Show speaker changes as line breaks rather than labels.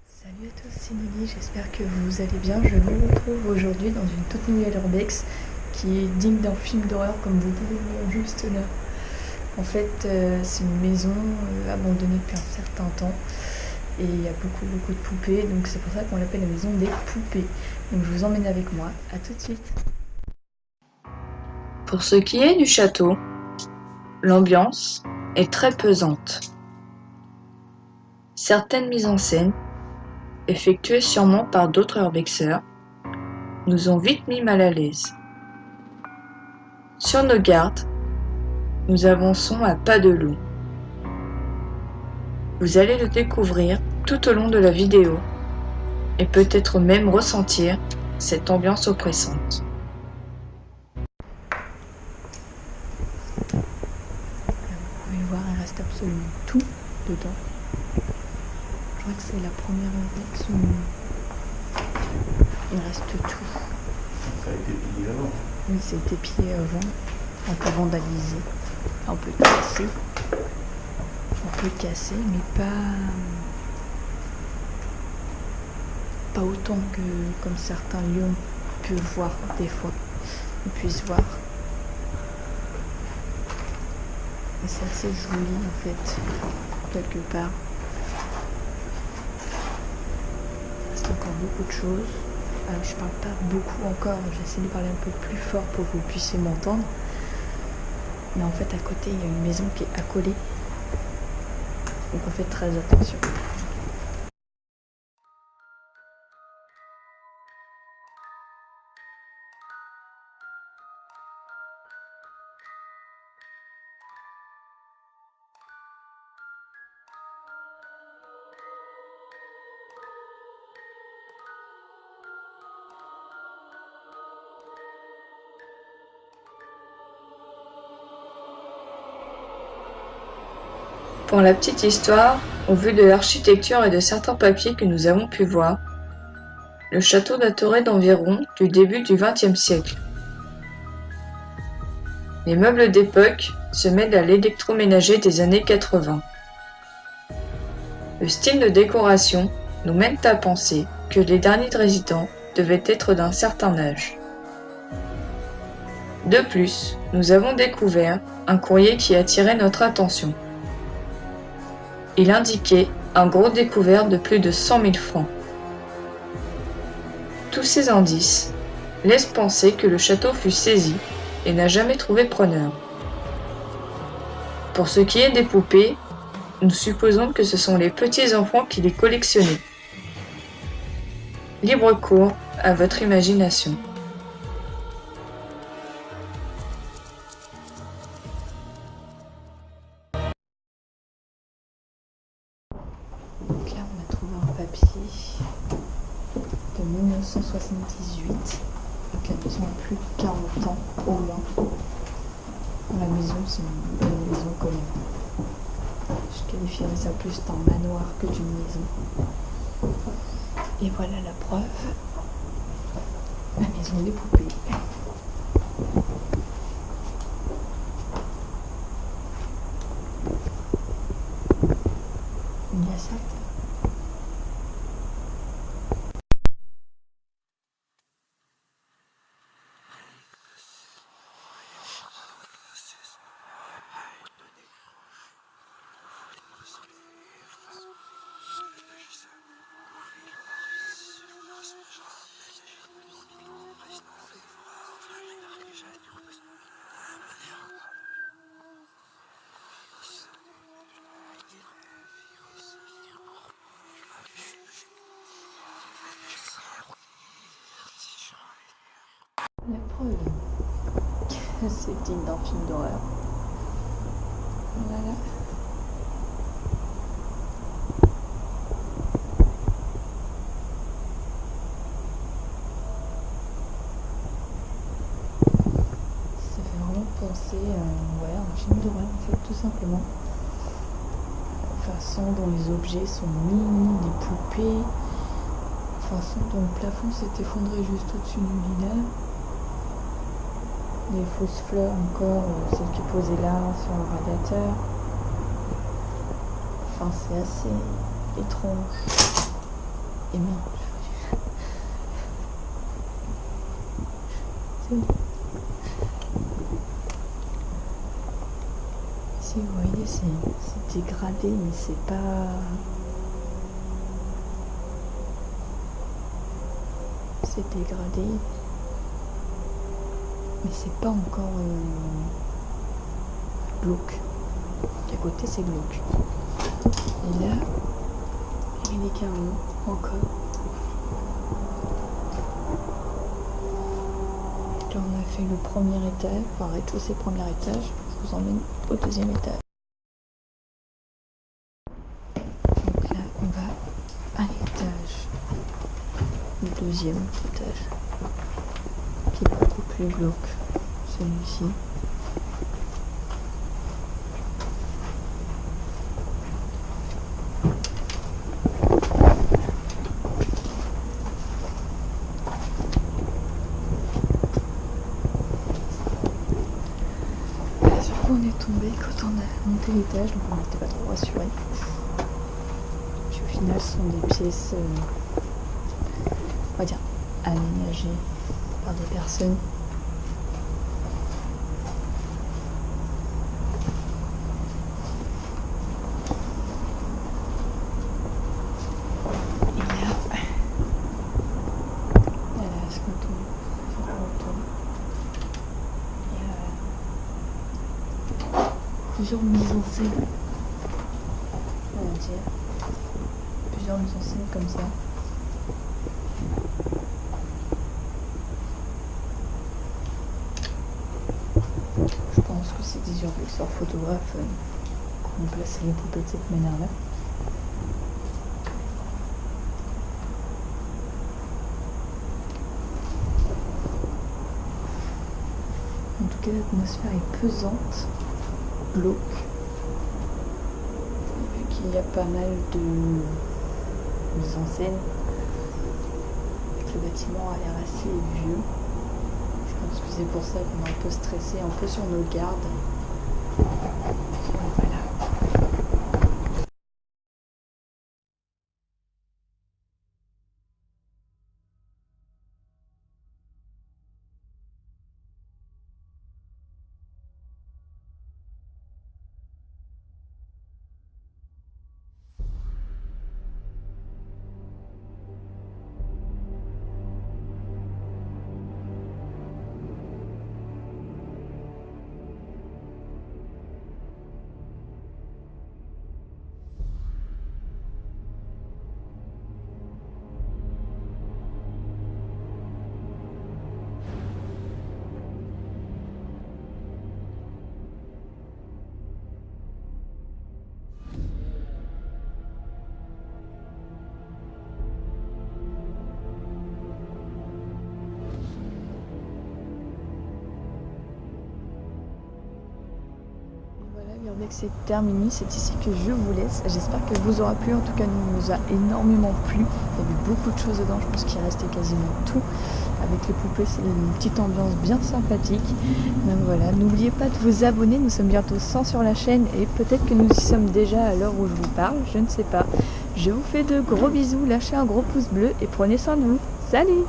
Salut à tous, c'est Nelly, j'espère que vous allez bien. Je vous retrouve aujourd'hui dans une toute nouvelle urbex qui est digne d'un film d'horreur comme vous pouvez le voir juste là. En fait, c'est une maison abandonnée depuis un certain temps et il y a beaucoup de poupées, donc c'est pour ça qu'on l'appelle la maison des poupées. Donc je vous emmène avec moi, à tout de suite.
Pour ce qui est du château, l'ambiance est très pesante. Certaines mises en scène, effectuées sûrement par d'autres urbexeurs, nous ont vite mis mal à l'aise. Sur nos gardes, nous avançons à pas de loup. Vous allez le découvrir tout au long de la vidéo et peut-être même ressentir cette ambiance oppressante.
Là, vous pouvez le voir, il reste absolument tout dedans. Je crois que c'est la première urbex où il reste tout.
Ça a été pillé avant.
Oui, ça a été pillé avant, un peu vandalisé, un peu cassé. Mais pas autant que comme certains lieux on peut voir des fois, on puisse voir. Et c'est assez joli en fait, quelque part. Il reste encore beaucoup de choses. Je parle pas beaucoup encore, j'essaie de parler un peu plus fort pour que vous puissiez m'entendre. Mais en fait à côté il y a une maison qui est accolée. Donc on fait très attention.
Pour la petite histoire, au vu de l'architecture et de certains papiers que nous avons pu voir, le château daterait d'environ du début du XXe siècle. Les meubles d'époque se mêlent à l'électroménager des années 80. Le style de décoration nous mène à penser que les derniers résidents devaient être d'un certain âge. De plus, nous avons découvert un courrier qui attirait notre attention. Il indiquait un gros découvert de plus de 100 000 francs. Tous ces indices laissent penser que le château fut saisi et n'a jamais trouvé preneur. Pour ce qui est des poupées, nous supposons que ce sont les petits-enfants qui les collectionnaient. Libre cours à votre imagination.
Donc là on a trouvé un papier de 1978. Donc la maison a plus de 40 ans au moins. La maison c'est une belle maison quand même. Je qualifierais ça plus d'un manoir que d'une maison. Et voilà la preuve. La maison des poupées. Il y a ça. La preuve, c'est digne d'un film d'horreur. Voilà. Ça fait vraiment penser à un film d'horreur en fait, tout simplement. Enfin façon dont les objets sont mis, les poupées, la façon dont le plafond s'est effondré juste au-dessus du lit là. Les fausses fleurs encore, celles qui posaient là sur le radiateur. Enfin, c'est assez étrange. Et merde. Si vous voyez, c'est dégradé, mais c'est pas... C'est dégradé. Mais c'est pas encore glauque. À côté, c'est glauque. Et là, il y a des carreaux encore. Là, on a fait le premier étage, enfin rez-de-chaussée, premier étage. Je vous emmène au deuxième étage. Donc là, on va à l'étage. Le deuxième étage. Qui est beaucoup plus glauque, celui-ci. Sur quoi on est tombé quand on a monté l'étage, donc on n'était pas trop rassurés. Puis au final, ce sont des pièces, on va dire, aménagées par des personnes. Et là, ce qu'on tourne, il y a plusieurs mises en scène, on va dire. Plusieurs mises en scène comme ça. Je pense que c'est des urbexeurs photographes qui ont placé les poupées de cette manière-là. En tout cas, l'atmosphère est pesante, glauque. Vu qu'il y a pas mal de mises en scène, le bâtiment a l'air assez vieux. Je pense que c'est pour ça qu'on est un peu stressé, un peu sur nos gardes. Voilà. Regardez que c'est terminé, c'est ici que je vous laisse. J'espère que vous aura plu, en tout cas nous a énormément plu. Il y avait beaucoup de choses dedans, je pense qu'il restait quasiment tout. Avec les poupées, c'est une petite ambiance bien sympathique. Donc voilà, n'oubliez pas de vous abonner, nous sommes bientôt 100 sur la chaîne et peut-être que nous y sommes déjà à l'heure où je vous parle, je ne sais pas. Je vous fais de gros bisous, lâchez un gros pouce bleu et prenez soin de vous. Salut!